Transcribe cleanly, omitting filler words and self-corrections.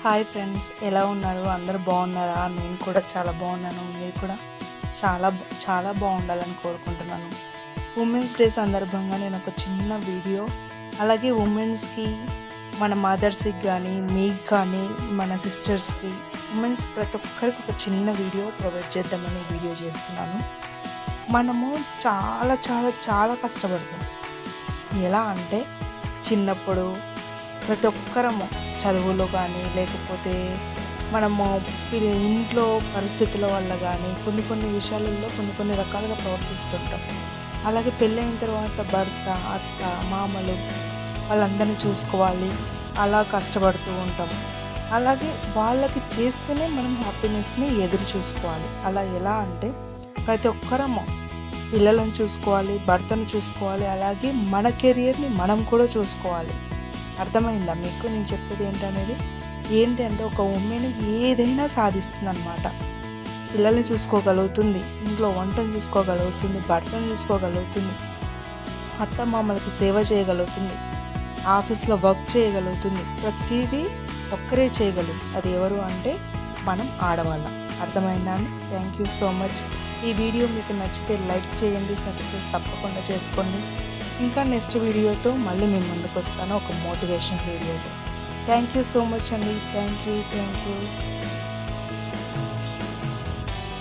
Hi friends, ఎలా ఉన్నారు? అందరూ బాగున్నారా? నేను కూడా చాలా బాగున్నాను. మీరు కూడా చాలా బాగుండాలని కోరుకుంటున్నాను. ఉమెన్స్ డే సందర్భంగా నేను ఒక చిన్న వీడియో, అలాగే ఉమెన్స్కి, మన మదర్స్కి కానీ, మీకు కానీ, మన సిస్టర్స్కి, ఉమెన్స్ ప్రతి ఒక్కరికి ఒక చిన్న వీడియో ప్రొవైడ్ చేద్దామని వీడియో చేస్తున్నాను. మనము చాలా చాలా చాలా కష్టపడతాం. ఎలా అంటే చిన్నప్పుడు ప్రతి ఒక్కరము చదువులో కానీ, లేకపోతే మనము ఇంట్లో పరిస్థితుల వల్ల కానీ కొన్ని విషయాలలో కొన్ని రకాలుగా ప్రవర్తిస్తుంటాం. అలాగే పెళ్ళైన తర్వాత భర్త, అత్త, మామలు వాళ్ళందరినీ చూసుకోవాలి, అలా కష్టపడుతూ ఉంటాం. అలాగే వాళ్ళకి చేస్తూనే మనం హ్యాపీనెస్ని ఎదురు చూసుకోవాలి. అలా ఎలా అంటే ప్రతి ఒక్కరము పిల్లలను చూసుకోవాలి, భర్తను చూసుకోవాలి, అలాగే మన కెరియర్ని మనం కూడా చూసుకోవాలి. అర్థమైందా మీకు నేను చెప్పేది ఏంటనేది? ఏంటి అంటే ఒక ఉమెన్ ఏదైనా సాధిస్తుందన్నమాట. పిల్లల్ని చూసుకోగలుగుతుంది, ఇంట్లో వంటను చూసుకోగలుగుతుంది, భర్తను చూసుకోగలుగుతుంది, అత్తమామలకి సేవ చేయగలుగుతుంది, ఆఫీస్లో వర్క్ చేయగలుగుతుంది. ప్రతిదీ ఒక్కరే చేయగలరు. అది ఎవరు అంటే మనం ఆడవాళ్ళం. అర్థమైందా అండి? Thank you so much. ఈ వీడియో మీకు నచ్చితే లైక్ చేయండి, సబ్స్క్రైబ్ తప్పకుండా చేసుకోండి. ఇంకా నెక్స్ట్ వీడియోతో మళ్ళీ మేము ముందుకు వస్తాను, ఒక మోటివేషన్ వీడియోతో. థ్యాంక్ యూ సో మచ్ అండి. Thank you.